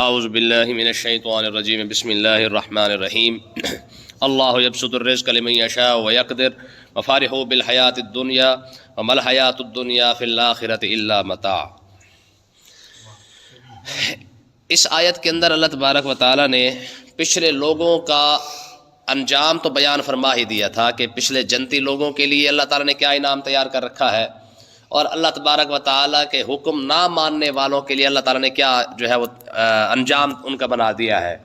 اعوذ باللہ من الشیطان الرجیم بسم اللہ الرحمن الرحیم اللہ یبسط الرزق لمن یشاء ویقدر وفارحوا بالحیاۃ الدنیا وما الحیاۃ الدنیا فی الآخرۃ الا متاع۔ اس آیت کے اندر اللہ تبارک و تعالیٰ نے پچھلے لوگوں کا انجام تو بیان فرما ہی دیا تھا کہ پچھلے جنتی لوگوں کے لیے اللہ تعالیٰ نے کیا انعام تیار کر رکھا ہے، اور اللہ تبارک و تعالیٰ کے حکم نہ ماننے والوں کے لیے اللہ تعالیٰ نے کیا جو ہے وہ انجام ان کا بنا دیا ہے۔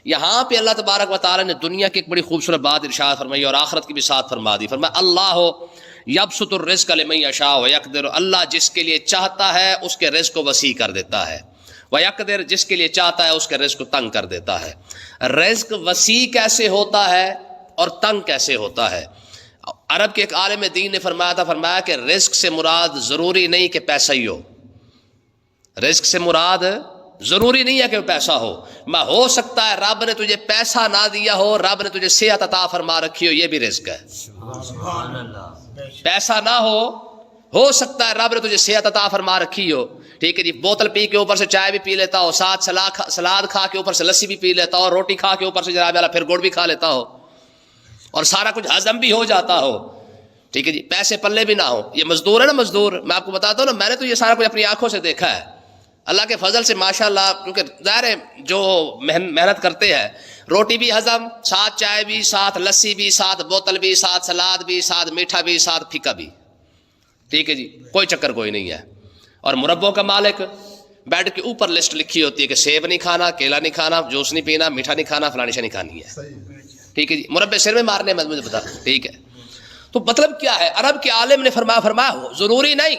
یہاں پہ اللہ تبارک و تعالیٰ نے دنیا کی ایک بڑی خوبصورت بات ارشاد فرمائی اور آخرت کی بھی ساتھ فرما دی۔ فرمایا اللہ یبسط الرزق لمن یشاء ویقدر، اللہ جس کے لیے چاہتا ہے اس کے رزق کو وسیع کر دیتا ہے، ویقدر جس کے لیے چاہتا ہے اس کے رزق کو تنگ کر دیتا ہے۔ رزق وسیع کیسے ہوتا ہے اور تنگ کیسے ہوتا ہے؟ عرب کے ایک عالم دین نے فرمایا کہ رزق سے مراد ضروری نہیں کہ پیسہ ہی ہو، رزق سے مراد ضروری نہیں ہے کہ پیسہ ہو، ہو سکتا ہے رب نے تجھے پیسہ نہ دیا ہو، رب نے تجھے صحت عطا فرما رکھی ہو، یہ بھی رزق ہے۔ سبحان اللہ۔ پیسہ نہ ہو سکتا ہے رب نے تجھے صحت عطا فرما رکھی ہو، ٹھیک ہے جی، بوتل پی کے اوپر سے چائے بھی پی لیتا ہو، ساتھ سلاد کھا کے اوپر سے لسی بھی پی لیتا ہو، روٹی کھا کے اوپر سے جناب والا پھر گڑ بھی کھا لیتا ہو، اور سارا کچھ ہضم بھی ہو جاتا ہو، ٹھیک ہے جی، پیسے پلے بھی نہ ہو۔ یہ مزدور ہے نا، مزدور میں آپ کو بتاتا ہوں نا، میں نے تو یہ سارا کچھ اپنی آنکھوں سے دیکھا ہے اللہ کے فضل سے ماشاءاللہ، کیونکہ ظاہر ہے جو محنت کرتے ہیں، روٹی بھی ہضم، ساتھ چائے بھی، ساتھ لسی بھی، ساتھ بوتل بھی، ساتھ سلاد بھی، ساتھ میٹھا بھی، ساتھ پھیکا بھی، ٹھیک ہے جی، کوئی چکر کوئی نہیں ہے۔ اور مربوں کا مالک، بیڈ کے اوپر لسٹ لکھی ہوتی ہے کہ سیب نہیں کھانا، کیلا نہیں کھانا، جوس نہیں پینا، میٹھا نہیں کھانا، فلانی شے نہیں کھانی ہے، ٹھیک ہے جی، مربے سر میں مارنے میں مجھے بتا، ٹھیک ہے۔ تو مطلب کیا ہے؟ عرب کے عالم نے فرمایا ضروری نہیں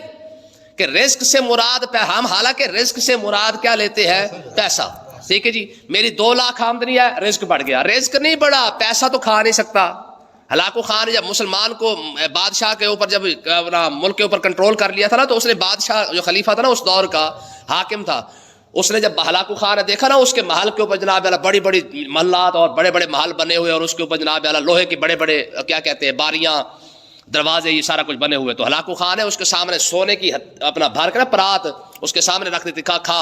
کہ رزق سے مراد ہم حالانکہ رزق سے مراد کیا لیتے ہیں؟ پیسہ، ٹھیک ہے جی، میری 2 لاکھ آمدنی ہے، رزق بڑھ گیا، رزق نہیں بڑھا، پیسہ تو کھا نہیں سکتا۔ ہلاکو خان نے جب مسلمان کو بادشاہ کے اوپر جب ملک کے اوپر کنٹرول کر لیا تھا نا، تو اس نے بادشاہ جو خلیفہ تھا نا اس دور کا حاکم تھا، اس نے جب ہلاکو خان نے دیکھا نا اس کے محل کے اوپر جناب والا بڑی بڑی محلات اور بڑے بڑے محل بنے ہوئے، اور اس کے اوپر جناب والا لوہے کے بڑے بڑے کیا کہتے ہیں باریاں، دروازے، یہ سارا کچھ بنے ہوئے، تو ہلاکو خان نے اس کے سامنے سونے کی اپنا بھر کر پرات اس کے سامنے رکھ دی تھی، کھا۔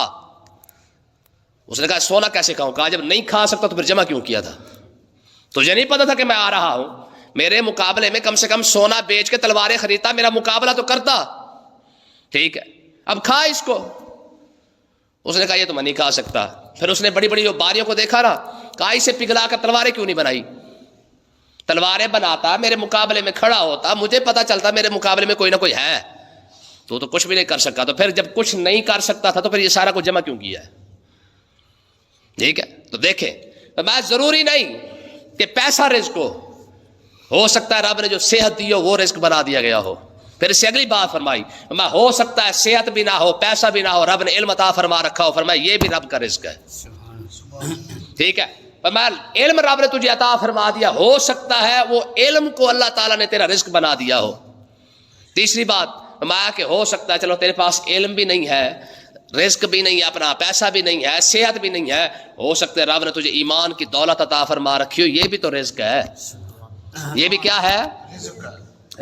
اس نے کہا سونا کیسے کھاؤں؟ کہا جب نہیں کھا سکتا تو پھر جمع کیوں کیا تھا؟ تجھے نہیں پتا تھا کہ میں آ رہا ہوں؟ میرے مقابلے میں کم سے کم سونا بیچ کے تلواریں خریدتا، میرا مقابلہ تو کرتا، ٹھیک ہے، اب کھا اس کو۔ اس نے کہا یہ تو میں نہیں کھا سکتا۔ پھر اس نے بڑی بڑی جو باریوں کو دیکھا نا، کہا اسے پگھلا کر تلواریں کیوں نہیں بنائی؟ تلواریں بناتا، میرے مقابلے میں کھڑا ہوتا، مجھے پتا چلتا میرے مقابلے میں کوئی نہ کوئی ہے، تو کچھ بھی نہیں کر سکا۔ تو پھر جب کچھ نہیں کر سکتا تھا تو پھر یہ سارا کچھ جمع کیوں کیا ہے؟ ٹھیک ہے، تو دیکھیں میں ضروری نہیں کہ پیسہ رزق ہو سکتا ہے رب نے جو صحت دی ہو وہ رزق بنا دیا گیا ہو۔ پھر اس سے اگلی بات فرمائی، میں ہو سکتا ہے صحت بھی نہ ہو، پیسہ بھی نہ ہو، رب نے علم عطا فرما رکھا ہو، فرمایا یہ بھی رب کا رزق ہے، ٹھیک ہے، فرمایا علم رب نے تجھے عطا فرما دیا، ہو سکتا ہے وہ علم کو اللہ تعالیٰ نے تیرا رزق بنا دیا ہو۔ تیسری بات فرمایا کہ ہو سکتا ہے چلو تیرے پاس علم بھی نہیں ہے، رزق بھی نہیں ہے، اپنا پیسہ بھی نہیں ہے، صحت بھی نہیں ہے، ہو سکتا ہے رب نے تجھے ایمان کی دولت عطا فرما رکھی ہو، یہ بھی تو رزق ہے، یہ بھی کیا ہے؟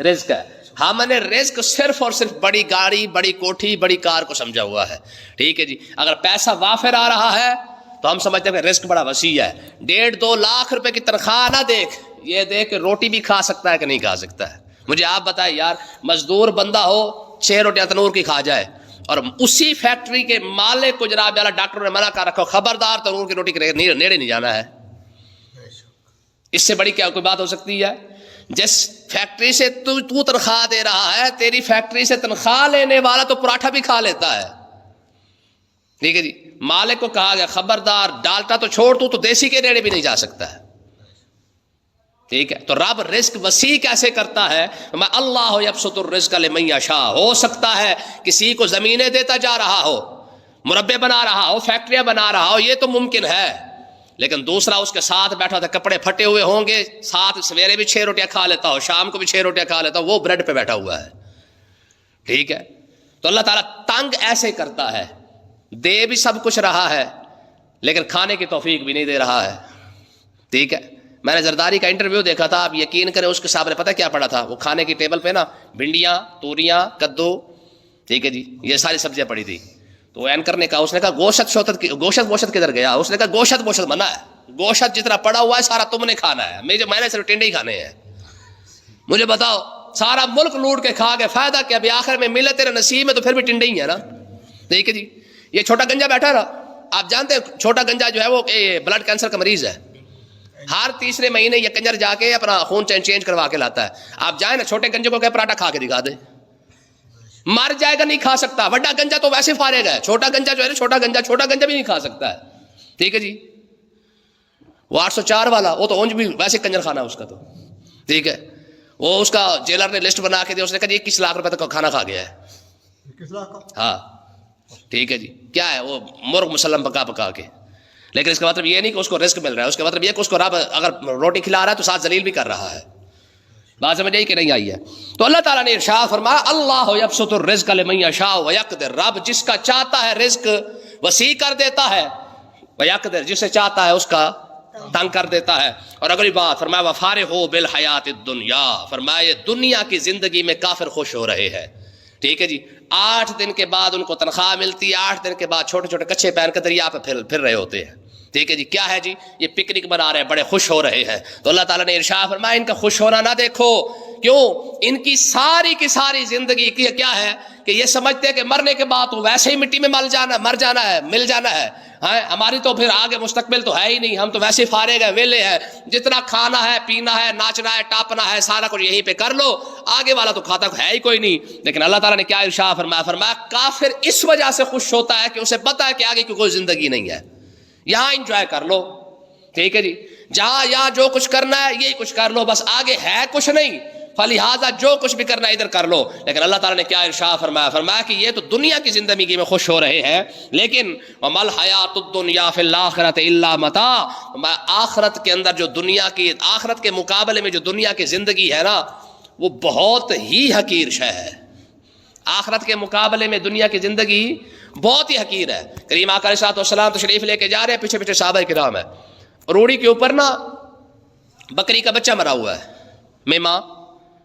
رزق ہے۔ ہم نے رزق صرف اور صرف بڑی گاڑی، بڑی کوٹھی، بڑی کار کو سمجھا ہوا ہے، ٹھیک ہے جی، اگر پیسہ وافر آ رہا ہے تو ہم سمجھتے ہیں کہ رزق بڑا وسیع ہے۔ 1.5-2 لاکھ روپے کی تنخواہ نہ دیکھ، یہ دیکھ کہ روٹی بھی کھا سکتا ہے کہ نہیں کھا سکتا ہے۔ مجھے آپ بتائیں یار، مزدور بندہ ہو 6 روٹیاں تنور کی کھا جائے، اور اسی فیکٹری کے مالک کو جناب والا ڈاکٹر نے منع کر رکھا، خبردار تنور کی روٹی کے نیڑے نہیں جانا ہے، اس سے بڑی کیا کوئی بات ہو سکتی ہے؟ جس فیکٹری سے تو تنخواہ دے رہا ہے، تیری فیکٹری سے تنخواہ لینے والا تو پراٹھا بھی کھا لیتا ہے، ٹھیک ہے جی، مالک کو کہا گیا خبردار ڈالٹا تو چھوڑ، تو دیسی کے نیڑے بھی نہیں جا سکتا ہے، ٹھیک ہے۔ تو رب رزق وسیع کیسے کرتا ہے؟ میں اللہ یبسط الرزق لمن یشاء، ہو سکتا ہے کسی کو زمینیں دیتا جا رہا ہو، مربے بنا رہا ہو، فیکٹریاں بنا رہا ہو، یہ تو ممکن ہے، لیکن دوسرا اس کے ساتھ بیٹھا تھا، کپڑے پھٹے ہوئے ہوں گے، ساتھ سویرے بھی 6 روٹیاں کھا لیتا ہو، شام کو بھی 6 روٹیاں کھا لیتا ہو، وہ بریڈ پہ بیٹھا ہوا ہے، ٹھیک ہے۔ تو اللہ تعالیٰ تنگ ایسے کرتا ہے، دے بھی سب کچھ رہا ہے لیکن کھانے کی توفیق بھی نہیں دے رہا ہے، ٹھیک ہے۔ میں نے زرداری کا انٹرویو دیکھا تھا، آپ یقین کریں اس کے سامنے پتہ کیا پڑا تھا؟ وہ کھانے کی ٹیبل پہ نا بھنڈیاں، توریاں، کدو، ٹھیک ہے جی، یہ ساری سبزیاں پڑی تھی، تو وہ اینکر نے کہا، اس نے کہا گوشت کدھر گیا؟ اس نے کہا گوشت منع ہے، گوشت جتنا پڑا ہوا ہے سارا تم نے کھانا ہے، میں نے صرف ٹنڈے ہی کھانے ہیں۔ مجھے بتاؤ، سارا ملک لوٹ کے کھا کے فائدہ کیا؟ ابھی آخر میں ملے تیرے نصیب میں تو پھر بھی ٹنڈے ہی ہے نا۔ ٹھیک ہے جی، یہ چھوٹا گنجا بیٹھا رہا، آپ جانتے ہیں چھوٹا گنجا جو ہے وہ بلڈ کینسر کا مریض ہے، ہر تیسرے مہینے یہ کنجر جا کے اپنا خون چینج کروا کے لاتا ہے۔ آپ جائیں نا چھوٹے گنجے کو کہ پراٹھا کھا کے دکھا دے، مر جائے گا، نہیں کھا سکتا۔ بڑا گنجا تو ویسے فارغ ہے، چھوٹا گنجا جو ہے نا، چھوٹا گنجا بھی نہیں کھا سکتا ہے۔ ٹھیک ہے جی، وہ 804 والا، وہ تو اونج بھی ویسے کنجر کھانا اس کا تو ٹھیک ہے، وہ اس کا جیلر نے لسٹ بنا کے دیا، اس نے کہا جی 21 لاکھ روپے تک کا کھانا کھا گیا ہے۔ 21 لاکھ کا؟ ہاں ٹھیک ہے جی، کیا ہے وہ مرغ مسلم پکا کے، لیکن اس کا مطلب یہ نہیں کہ اس کو رزق مل رہا ہے، اس کا مطلب یہ کہ اس کو رب اگر روٹی کھلا رہا ہے تو ساتھ ذلیل بھی کر رہا ہے۔ بات سمجھ آئی کہ نہیں آئی ہے؟ تو اللہ تعالیٰ نے ارشاد فرمایا اللہ یبسط الرزق لمن یشاء ویقدر، رب جس کا چاہتا ہے رزق وسیع کر دیتا ہے، ویقدر جسے چاہتا ہے اس کا تنگ کر دیتا ہے۔ اور اگلی بات فرمایا وفارحوا بالحیات الدنیا، فرمایا دنیا کی زندگی میں کافر خوش ہو رہے ہیں۔ ٹھیک ہے جی، 8 دن کے بعد ان کو تنخواہ ملتی ہے، 8 دن کے بعد چھوٹے چھوٹے کچھے پہن کے دریا پہ پھر رہے ہوتے ہیں۔ ٹھیک ہے جی، کیا ہے جی؟ یہ پکنک بنا رہے ہیں، بڑے خوش ہو رہے ہیں۔ تو اللہ تعالیٰ نے ارشاد فرمایا ان کا خوش ہونا نہ دیکھو، کیوں؟ ان کی ساری زندگی کی کیا ہے کہ یہ سمجھتے ہیں کہ مرنے کے بعد تو ویسے ہی مٹی میں مل جانا ہے۔ ہاں، ہماری تو پھر آگے مستقبل تو ہے ہی نہیں، ہم تو ویسے فارغ ہیں، ویلے ہیں، جتنا کھانا ہے، پینا ہے، ناچنا ہے، ٹاپنا ہے، سارا کچھ یہیں پہ کر لو، آگے والا تو کھاتا ہے ہی کوئی نہیں۔ لیکن اللہ تعالیٰ نے کیا ارشاد فرمایا کافر اس وجہ سے خوش ہوتا ہے کہ اسے پتا ہے کہ آگے کی کوئی زندگی نہیں ہے، یہاں انجوائے کر لو۔ ٹھیک ہے جی، جہاں یہاں جو کچھ کرنا ہے یہی کچھ کر لو، بس آگے ہے کچھ نہیں، فلہذا جو کچھ بھی کرنا ہے ادھر کر لو۔ لیکن اللہ تعالیٰ نے کیا ارشاد فرمایا کہ یہ تو دنیا کی زندگی میں خوش ہو رہے ہیں، لیکن وَمَا الْحَيَاةُ الدُّنْيَا فِي الْآخِرَةِ إِلَّا مَتَاعٌ، آخرت کے اندر جو آخرت کے مقابلے میں جو دنیا کی زندگی ہے نا، وہ بہت ہی حقیر شے ہے۔ آخرت کے مقابلے میں دنیا کی زندگی بہت ہی حقیر ہے۔ کریم آقا علیہ الصلوۃ والسلام تشریف لے کے جا رہے ہیں، پیچھے صحابہ کرام ہے، روڑی کے اوپر نا بکری کا بچہ مرا ہوا ہے، میماں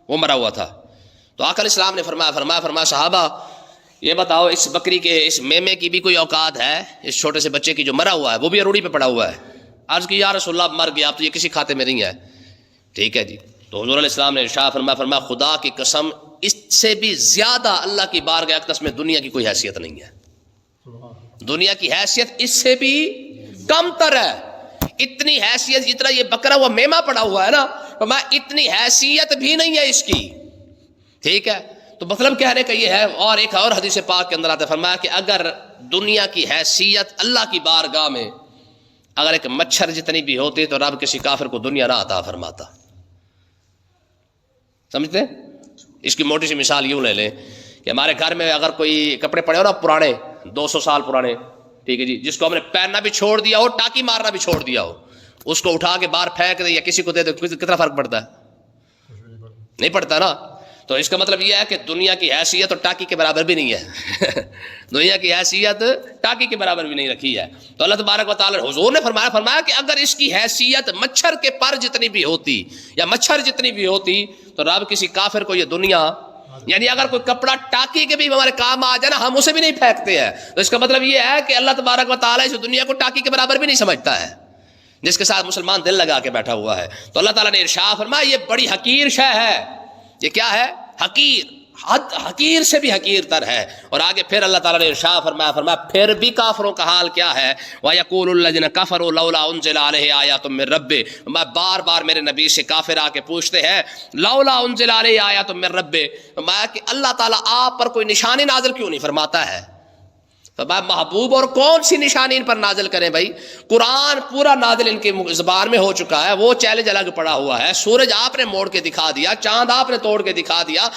وہ مرا ہوا تھا۔ تو آقا علیہ السلام نے فرمایا صحابہ یہ بتاؤ اس بکری کے اس میمے کی بھی کوئی اوقات ہے اس چھوٹے سے بچے کی جو مرا ہوا ہے، وہ بھی روڑی پہ پڑا ہوا ہے؟ عرض کی یا رسول اللہ مر گیا، اب تو یہ کسی کھاتے میں نہیں ہے۔ ٹھیک ہے جی، تو حضور علیہ السلام نے ارشاد فرمایا خدا کی قسم اس سے بھی زیادہ اللہ کی بارگاہ اقدس میں دنیا کی کوئی حیثیت نہیں ہے، دنیا کی حیثیت اس سے بھی کم تر ہے۔ اتنی حیثیت جتنا یہ بکرا ہوا میمہ پڑا ہوا ہے نا، اتنی حیثیت بھی نہیں ہے اس کی۔ ٹھیک ہے، تو مطلب کہنے کا یہ ہے، اور ایک اور حدیث پاک کے اندر آتا ہے فرمایا کہ اگر دنیا کی حیثیت اللہ کی بارگاہ میں اگر ایک مچھر جتنی بھی ہوتی تو رب کسی کافر کو دنیا نہ عطا فرماتا۔ سمجھتے ہیں؟ اس کی موٹی سی مثال یوں لے لیں کہ ہمارے گھر میں اگر کوئی کپڑے پڑے ہو نا پرانے 200 سال پرانے، ٹھیک ہے جی، جس کو ہم نے پہننا بھی چھوڑ دیا ہو، ٹاکی مارنا بھی چھوڑ دیا ہو، اس کو اٹھا کے باہر پھینک دے یا کسی کو دے دے، کتنا فرق پڑتا ہے؟ نہیں پڑتا نا۔ تو اس کا مطلب یہ ہے کہ دنیا کی حیثیت اور ٹاکی کے برابر بھی نہیں ہے دنیا کی حیثیت ٹاکی کے برابر بھی نہیں رکھی ہے۔ تو اللہ تبارک و تعالی حضور نے فرمایا کہ اگر اس کی حیثیت مچھر کے پر جتنی بھی ہوتی یا مچھر جتنی بھی ہوتی تو رب کسی کافر کو یہ دنیا، یعنی اگر کوئی کپڑا ٹاکی کے بھی ہمارے کام آ جائے نا، ہم اسے بھی نہیں پھینکتے ہیں۔ تو اس کا مطلب یہ ہے کہ اللہ تبارک و تعالی اس دنیا کو ٹاکی کے برابر بھی نہیں سمجھتا ہے، جس کے ساتھ مسلمان دل لگا کے بیٹھا ہوا ہے۔ تو اللہ تعالیٰ نے ارشاد فرمایا یہ بڑی حقیر شے ہے، یہ کیا ہے؟ حقیر، حقیر سے بھی حقیر تر ہے۔ اور آگے پھر اللہ تعالیٰ نے ارشاد فرمایا پھر بھی کافروں کا حال کیا ہے؟ وَيَقُولُ الَّذِينَ كَفَرُوا لَوْلَا أُنزِلَ عَلَيْهِ آيَاتٌ مِّن رَبِّهِ، میں بار بار میرے نبی سے کافر آ کے پوچھتے ہیں لولا انزل علیہ آیات من ربہ، میں کہ اللہ تعالیٰ آپ پر کوئی نشانی نازل کیوں نہیں فرماتا ہے؟ محبوب اور کون سی نشانی ان پر نازل کریں بھائی؟ قرآن پورا نازل ان کی زبان میں ہو چکا ہے، وہ چیلنج الگ پڑا ہوا ہے۔ سورج آپ نے موڑ کے دکھا دیا، چاند آپ نے توڑ کے دکھا دیا،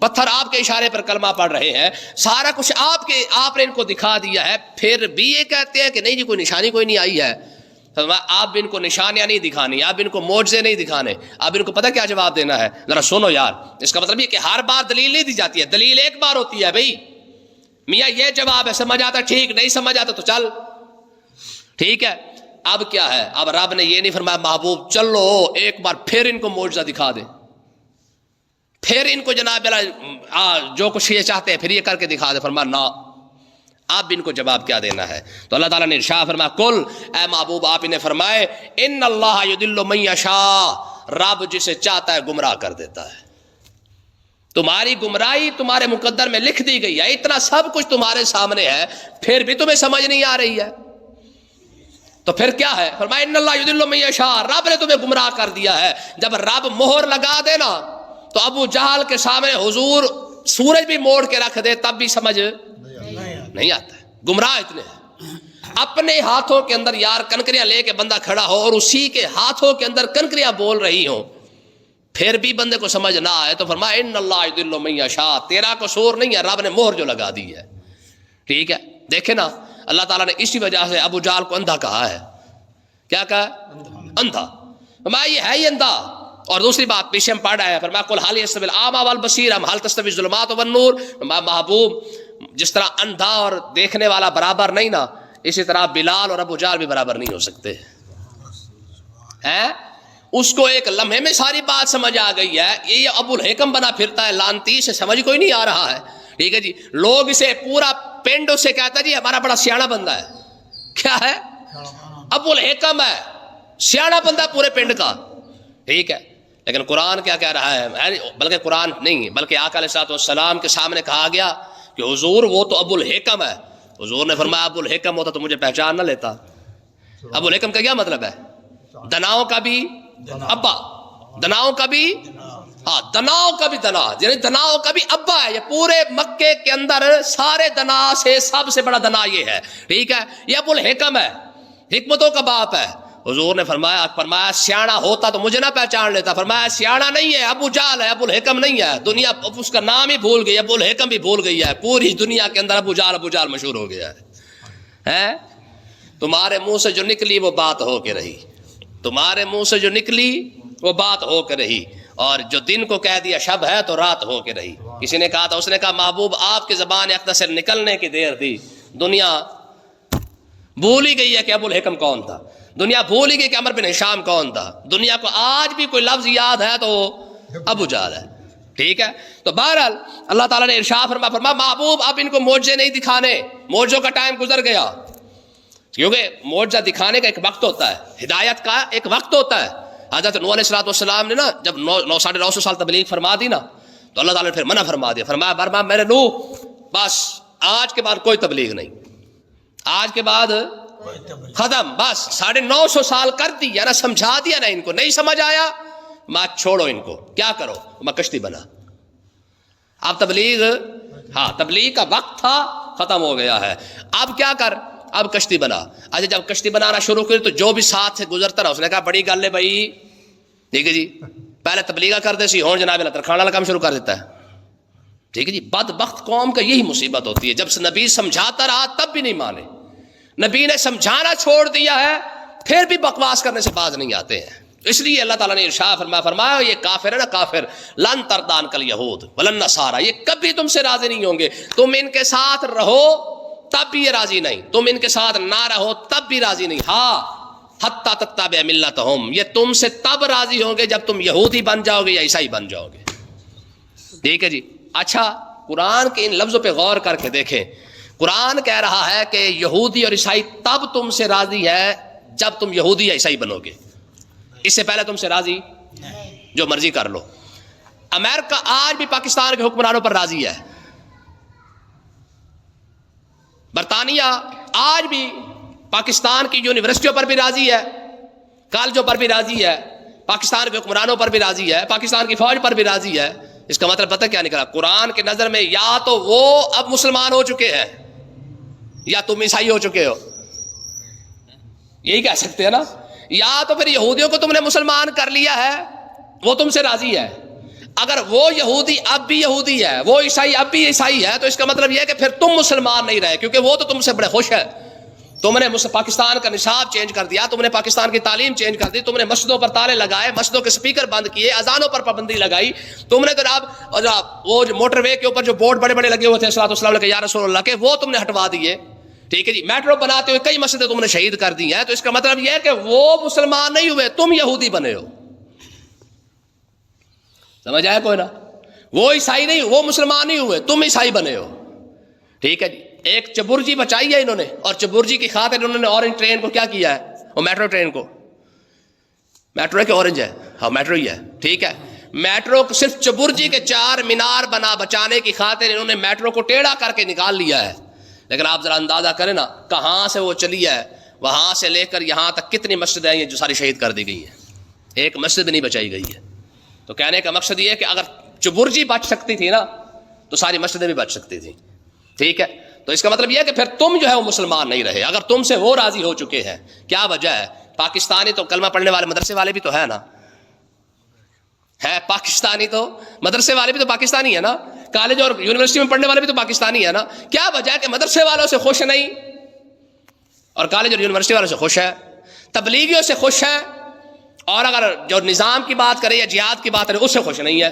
پتھر آپ کے اشارے پر کلمہ پڑھ رہے ہیں، سارا کچھ آپ نے ان کو دکھا دیا ہے، پھر بھی یہ کہتے ہیں کہ نہیں جی کوئی نشانی کوئی نہیں آئی ہے۔ آپ ان کو نشانیاں نہیں دکھانی، آپ ان کو معجزے نہیں دکھانے، آپ ان کو پتہ کیا جواب دینا ہے؟ ذرا سنو یار، اس کا مطلب یہ کہ ہر بار دلیل نہیں دی جاتی ہے، دلیل ایک بار ہوتی ہے بھائی، میاں یہ جواب ہے، سمجھ آتا ٹھیک، نہیں سمجھ آتا تو چل، ٹھیک ہے۔ اب کیا ہے؟ اب رب نے یہ نہیں فرمایا محبوب چلو ایک بار پھر ان کو معجزہ دکھا دے، پھر ان کو جناب جو کچھ یہ چاہتے ہیں پھر یہ کر کے دکھا دے۔ فرمایا نہ، آپ بھی ان کو جواب کیا دینا ہے؟ تو اللہ تعالیٰ نے ارشاد فرمایا کل اے محبوب آپ انہیں فرمائے ان اللہ یضل من یشاء، رب جسے چاہتا ہے گمراہ کر دیتا ہے۔ تمہاری گمراہی تمہارے مقدر میں لکھ دی گئی ہے، اتنا سب کچھ تمہارے سامنے ہے، پھر بھی تمہیں سمجھ نہیں آ رہی ہے تو پھر کیا ہے؟ فرمایا ان اللہ یضل من یشاء، رب نے تمہیں گمراہ کر دیا ہے۔ جب رب مہر لگا دے نا تو ابو جہل کے سامنے حضور سورج بھی موڑ کے رکھ دے تب بھی سمجھ نہیں آتا ہے، گمراہ اتنے ہیں۔ اپنے ہاتھوں کے اندر یار کنکریاں لے کے بندہ کھڑا ہو اور اسی کے ہاتھوں کے اندر کنکریاں بول رہی ہوں، پھر بھی بندے کو سمجھ نہ آئے تو فرمایا ان اللہ یضل من یشاء، تیرا قصور نہیں ہے، رب نے مہر جو لگا دی ہے۔ ٹھیک ہے، دیکھیں نا اللہ تعالیٰ نے اسی وجہ سے ابو جہل کو اندھا کہا ہے۔ کیا کہا؟ اندھا۔ فرمایا یہ ہے ہی اندھا۔ اور دوسری بات پیچھے ہم پڑھ رہے ہیں، فرمایا قل هل يستوي الاعمى والبصير ام هل تستوي الظلمات والنور، محبوب جس طرح اندھا اور دیکھنے والا برابر نہیں نا، اسی طرح بلال اور ابو جہل بھی برابر نہیں ہو سکتے ہیں۔ اس کو ایک لمحے میں ساری بات سمجھ آ گئی ہے، یہ ابو الحکم بنا پھرتا ہے، لانتی سے سمجھ کوئی نہیں آ رہا ہے۔ ٹھیک ہے جی، لوگ اسے پورا پنڈ اسے کہتا ہے جی ہمارا بڑا سیاڑا بندہ ہے۔ کیا ہے؟ ابو الحکم ہے، سیاڑا بندہ پورے پنڈ کا۔ ٹھیک ہے، لیکن قرآن کیا کہہ رہا ہے؟ بلکہ قرآن نہیں بلکہ آقا علیہ الصلوۃ والسلام کے سامنے کہا گیا کہ حضور وہ تو ابو الحکم ہے۔ حضور نے فرمایا ابو الحکم ہوتا تو مجھے پہچان نہ لیتا۔ ابو الحکم کا کیا مطلب ہے؟ دناؤں کا بھی ابا، دناؤں کا بھی ہاں، دناؤں کا بھی دنا، یعنی دناؤں کا بھی ابا ہے۔ یہ پورے مکے کے اندر سارے دنا سے سب سے بڑا دنا یہ ہے۔ ٹھیک ہے، یہ ابو الحکم ہے، حکمتوں کا باپ ہے۔ حضور نے فرمایا سیاڑا ہوتا تو مجھے نہ پہچان لیتا۔ فرمایا سیاڑا نہیں ہے، ابو جہل ہے، ابو الحکم نہیں ہے۔ دنیا اس کا نام ہی بھول گئی، ابو الحکم بھی بھول گئی ہے، پوری دنیا کے اندر ابو جہل مشہور ہو گیا ہے۔ تمہارے منہ سے جو نکلی وہ بات ہو کے رہی، تمہارے منہ سے جو نکلی وہ بات ہو کے رہی، اور جو دن کو کہہ دیا شب ہے تو رات ہو کے رہی۔ کسی نے کہا تھا، اس نے کہا محبوب آپ کی زبان اختصر نکلنے کی دیر تھی، دنیا بھول ہی گئی ہے کہ ابو الحکم کون تھا، دنیا بھول ہی گئی کہ عمر بن ہشام کون تھا، دنیا کو آج بھی کوئی لفظ یاد ہے تو ابو جہل ہے۔ ٹھیک ہے، تو بہرحال اللہ تعالیٰ نے ارشاد فرمایا محبوب اب ان کو معجزے نہیں دکھانے، معجزوں کا ٹائم گزر گیا، کیونکہ معجزہ دکھانے کا ایک وقت ہوتا ہے، ہدایت کا ایک وقت ہوتا ہے۔ حضرت نوح علیہ السلام نے نا جب 950 سال تبلیغ فرما دی نا تو اللہ تعالیٰ نے پھر منع فرما دیا، فرمایا میرے نوح بس آج کے بعد کوئی تبلیغ نہیں، آج کے بعد ختم، بس 950 سال کر دیا نا، سمجھا دیا نا، ان کو نہیں سمجھ آیا میں چھوڑو، ان کو کیا کرو، میں کشتی بنا۔ اب تبلیغ، ہاں تبلیغ کا وقت تھا ختم ہو گیا ہے، اب کیا کر، اب کشتی بنا۔ اچھا جب کشتی بنانا شروع کی تو جو بھی ساتھ سے گزرتا رہا اس نے کہا بڑی گل ہے بھائی، ٹھیک ہے جی، پہلے تبلیغ کرتے سی ہوں جناب اللہ ترخان والا کام شروع کر دیتا ہے۔ ٹھیک ہے جی، بدبخت قوم کا یہی مصیبت ہوتی ہے، جب سے نبی سمجھاتا رہا تب بھی نہیں مانے، نبی نے سمجھانا چھوڑ دیا ہے پھر بھی بکواس کرنے سے باز نہیں آتے ہیں۔ اس لیے اللہ تعالیٰ نے ارشاد فرمایا یہ کافر ہے نا، کافر لن تردان کل یہود ولن نصارى، یہ کبھی تم سے راضی نہیں ہوں گے، تم ان کے ساتھ رہو تب بھی یہ راضی نہیں، تم ان کے ساتھ نہ رہو تب بھی راضی نہیں، ہاں حتی تتبع ملتہم، یہ تم سے تب راضی ہوں گے جب تم یہودی بن جاؤ گے یا عیسائی بن جاؤ گے۔ ٹھیک ہے جی، اچھا قرآن کے ان لفظوں پہ غور کر کے دیکھیں، قرآن کہہ رہا ہے کہ یہودی اور عیسائی تب تم سے راضی ہے جب تم یہودی یا عیسائی بنو گے، اس سے پہلے تم سے راضی جو مرضی کر لو۔ امریکہ آج بھی پاکستان کے حکمرانوں پر راضی ہے، برطانیہ آج بھی پاکستان کی یونیورسٹیوں پر بھی راضی ہے، کالجوں پر بھی راضی ہے، پاکستان کے حکمرانوں پر بھی راضی ہے، پاکستان کی فوج پر بھی راضی ہے۔ اس کا مطلب پتہ کیا نکلا؟ قرآن کے نظر میں یا تو وہ اب مسلمان ہو چکے ہیں یا تم عیسائی ہو چکے ہو، یہی کہہ سکتے ہیں نا، یا تو پھر یہودیوں کو تم نے مسلمان کر لیا ہے وہ تم سے راضی ہے، اگر وہ یہودی اب بھی یہودی ہے، وہ عیسائی اب بھی عیسائی ہے، تو اس کا مطلب یہ ہے کہ پھر تم مسلمان نہیں رہے، کیونکہ وہ تو تم سے بڑے خوش ہے۔ تم نے پاکستان کا نصاب چینج کر دیا، تم نے پاکستان کی تعلیم چینج کر دی، تم نے مسجدوں پر تالے لگائے، مسجدوں کے سپیکر بند کیے، اذانوں پر پابندی لگائی، تم نے جناب وہ جو موٹر وے کے اوپر جو بورڈ بڑے بڑے لگے ہوئے تھے صلی اللہ علیہ وسلم کے یا رسول اللہ کے، وہ تم نے ہٹوا دیے۔ ٹھیک ہے جی، میٹرو بناتے ہوئے کئی مسجدیں تم نے شہید کر دی ہیں، تو اس کا مطلب یہ ہے کہ وہ مسلمان نہیں ہوئے، تم یہودی بنے ہو۔ سمجھ آیا کوئی نا؟ وہ عیسائی نہیں، وہ مسلمان نہیں ہوئے، تم عیسائی بنے ہو۔ ٹھیک ہے جی، ایک چبرجی بچائی ہے انہوں نے، اور چبرجی کی خاطر انہوں نے اورنج ٹرین کو کیا کیا ہے، وہ میٹرو ٹرین کو، میٹرو ہے کہ اورنج ہے، ہاں میٹرو ہی ہے، ٹھیک ہے، میٹرو کو صرف چبرجی کے 4 مینار بچانے کی خاطر انہوں نے میٹرو کو ٹیڑھا کر کے نکال لیا ہے۔ لیکن آپ ذرا اندازہ کریں نا کہاں سے وہ چلی ہے، وہاں سے لے کر یہاں تک کتنی مسجدیں ہیں جو ساری شہید کر دی گئی ہیں، ایک مسجد نہیں بچائی گئی ہے۔ تو کہنے کا مقصد یہ ہے کہ اگر چبرجی بچ سکتی تھی نا تو ساری مسجدیں بھی بچ سکتی تھیں، ٹھیک ہے۔ تو اس کا مطلب یہ ہے کہ پھر تم جو ہے وہ مسلمان نہیں رہے، اگر تم سے وہ راضی ہو چکے ہیں۔ کیا وجہ ہے؟ پاکستانی تو کلمہ پڑھنے والے مدرسے والے بھی تو ہے نا، ہے پاکستانی تو مدرسے والے بھی تو پاکستانی ہے نا، کالج اور یونیورسٹی میں پڑھنے والے بھی تو پاکستانی ہے نا۔ کیا وجہ ہے کہ مدرسے والوں سے خوش نہیں اور کالج اور یونیورسٹی والوں سے خوش ہے، تبلیغیوں سے خوش ہے، اور اگر جو نظام کی بات کرے یا جہاد کی بات کرے اس سے خوش نہیں ہے؟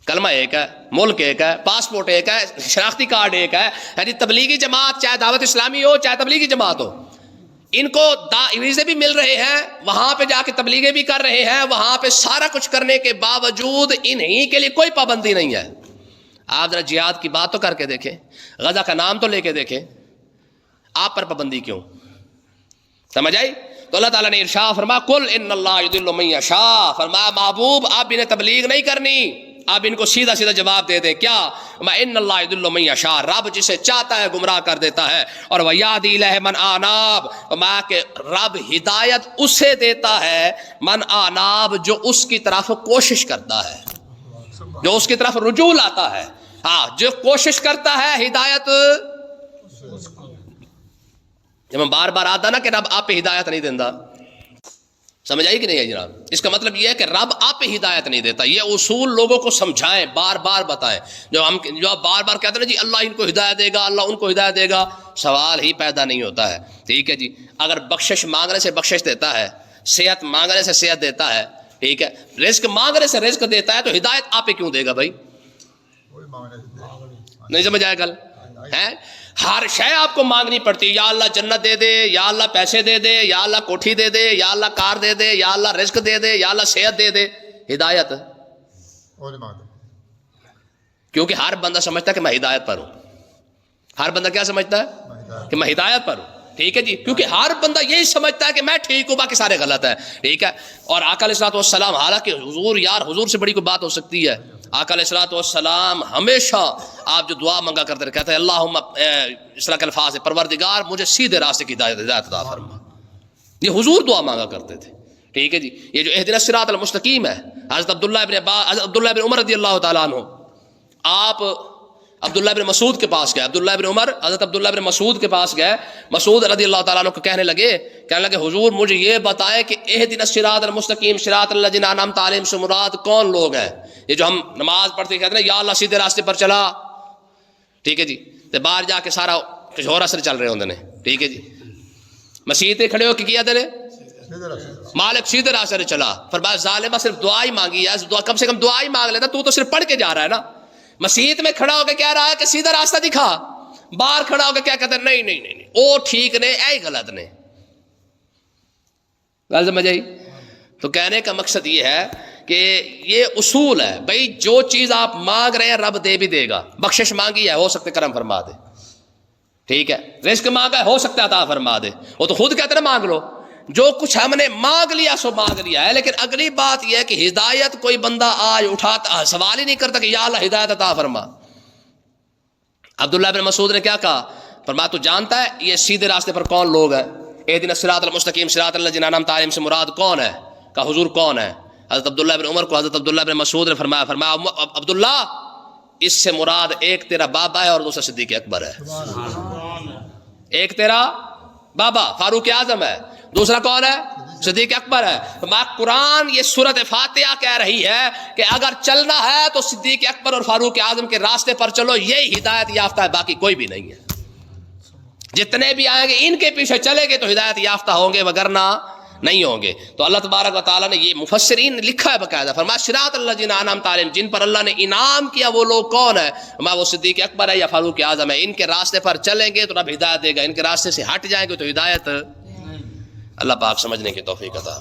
کلمہ ایک ہے، ملک ایک ہے، پاسپورٹ ایک ہے، شناختی کارڈ ایک ہے، یعنی تبلیغی جماعت چاہے دعوت اسلامی ہو چاہے تبلیغی جماعت ہو، ان کو ویزے بھی مل رہے ہیں، وہاں پہ جا کے تبلیغیں بھی کر رہے ہیں، وہاں پہ سارا کچھ کرنے کے باوجود انہی کے لیے کوئی پابندی نہیں ہے۔ آپ ذرا جہاد کی بات تو کر کے دیکھیں، غزہ کا نام تو لے کے دیکھیں، آپ پر پابندی کیوں؟ سمجھ آئی؟ تو اللہ تعالیٰ نے ارشاد فرمایا قل ان اللہ یضل من یشاء، فرمایا محبوب آپ انہیں تبلیغ نہیں کرنی، آپ ان کو سیدھا سیدھا جواب دے دیں کیا؟ ان اللہ یضل من یشاء، رب جسے چاہتا ہے گمراہ کر دیتا ہے، اور ویہدی الیہ من اناب، فرمایا کہ رب ہدایت اسے دیتا ہے من اناب جو اس کی طرف کوشش کرتا ہے، جو اس کی طرف رجوع لاتا ہے، ہاں جو کوشش کرتا ہے ہدایت۔ جب ہم بار بار آتا نا کہ رب آپ پہ ہدایت نہیں دیتا، سمجھ آئی کہ نہیں آئی جناب؟ اس کا مطلب یہ ہے کہ رب آپ پہ ہدایت نہیں دیتا، یہ اصول لوگوں کو سمجھائیں، بار بار بتائیں۔ جو آپ بار بار کہتے ہیں نا جی اللہ ان کو ہدایت دے گا، اللہ ان کو ہدایت دے گا، سوال ہی پیدا نہیں ہوتا ہے، ٹھیک ہے جی۔ اگر بخشش مانگنے سے بخشش دیتا ہے، صحت مانگنے سے صحت دیتا ہے، ٹھیک ہے، رزق مانگنے سے رزق دیتا ہے، تو ہدایت آپ پہ کیوں دے گا بھائی؟ نہیں سمجھ آئے گل ہے؟ ہر شے آپ کو مانگنی پڑتی ہے، یا اللہ جنت دے دے، یا اللہ پیسے دے دے، یا اللہ کوٹھی دے دے، یا اللہ کار دے دے، یا اللہ رزق دے دے، یا اللہ صحت دے دے، ہدایت کیونکہ ہر بندہ سمجھتا ہے کہ میں ہدایت پر ہوں، ہر بندہ کیا سمجھتا ہے کہ میں ہدایت پر ہوں، ٹھیک ہے جی، کیونکہ ہر بندہ یہی سمجھتا ہے کہ میں ٹھیک ہوں باقی سارے غلط ہیں، ٹھیک ہے۔ اور آقا علیہ الصلوۃ والسلام، حالانکہ حضور یار حضور سے بڑی کوئی بات ہو سکتی ہے، آقا علیہ الصلوۃ والسلام ہمیشہ آپ جو دعا منگا کرتے رہے، کہتے ہیں اللہم، اس طرح کے الفاظ ہے، پروردگار مجھے سیدھے راستے کی ہدایت عطا فرما، یہ حضور دعا مانگا کرتے تھے، ٹھیک ہے جی۔ یہ جو اہدنا الصراط المستقیم ہے، حضرت عبداللہ بن عمر رضی اللہ تعالیٰ عنہ، آپ عبداللہ بن مسعود کے پاس گئے، عبداللہ بن عمر حضرت عبداللہ بن مسعود کے پاس گئے، مسعود رضی اللہ تعالیٰ عنہ کو کہنے لگے حضور مجھے یہ بتائیں کہ اہدنا الصراط المستقیم صراط الذین انعمت علیہم سے مراد کون لوگ ہیں؟ یہ جو ہم نماز پڑھتے کہتے ہیں یا اللہ سیدھے راستے پر چلا، ٹھیک ہے جی، تو باہر جا کے سارا کچھ اور اثر چل رہے ہوندے نے، ٹھیک ہے جی، مسیح کھڑے ہو کے کیا دے مالک سیدھے راستے سے چلا، فرمایا ظالمہ صرف دعا ہی مانگی ہے، کم سے کم دعا ہی مانگ لیتا، تو صرف پڑھ کے جا رہا ہے نا، مسیحت میں کھڑا ہو کے کہہ رہا ہے کہ سیدھا راستہ دکھا، باہر کھڑا ہو کے کیا کہتا ہے نہیں نہیں نہیں او ٹھیک نے اے غلط نے، گل سمجھ آئی؟ تو کہنے کا مقصد یہ ہے کہ یہ اصول ہے بھائی، جو چیز آپ مانگ رہے ہیں رب دے بھی دے گا، بخشش مانگی ہے ہو سکتا ہے کرم فرما دے، ٹھیک ہے، رزق مانگا ہے ہو سکتا ہے عطا فرما دے، وہ تو خود کہتے ہیں مانگ لو، جو کچھ ہم نے مانگ لیا سو مانگ لیا ہے۔ لیکن اگلی بات یہ ہے کہ ہدایت کوئی بندہ آج اٹھاتا سوال ہی نہیں کرتا کہ یا اللہ ہدایت عطا فرما۔ عبداللہ بن مسعود نے کیا کہا؟ فرمایا تو جانتا ہے یہ سیدھے راستے پر کون لوگ ہیں؟ اہدنا الصراط المستقیم صراط الذین انعمت علیہم سے مراد کون ہے؟ کہا حضور کون ہے؟ حضرت عبداللہ بن عمر کو حضرت عبداللہ بن مسعود نے فرمایا عبداللہ اس سے مراد ایک تیرا بابا ہے اور دوسرا صدیق اکبر ہے، ایک تیرا بابا فاروق اعظم ہے، دوسرا کون ہے؟ صدیق اکبر ہے۔ قرآن یہ سورۃ فاتحہ کہہ رہی ہے کہ اگر چلنا ہے تو صدیق اکبر اور فاروق اعظم کے راستے پر چلو، یہی ہدایت یافتہ ہے، باقی کوئی بھی نہیں ہے۔ جتنے بھی آئیں گے ان کے پیچھے چلے گے تو ہدایت یافتہ ہوں گے، وگرنہ نہیں ہوں گے۔ تو اللہ تبارک و تعالیٰ نے یہ مفسرین نے لکھا ہے باقاعدہ، فرمایا صراط الذین انعمت علیہم، جن پر اللہ نے انعام کیا وہ لوگ کون ہے؟ وہ صدیق اکبر ہے یا فاروق اعظم ہے، ان کے راستے پر چلیں گے تو رب ہدایت دے گا، ان کے راستے سے ہٹ جائیں گے تو ہدایت۔ اللہ پاک سمجھنے کی توفیق عطا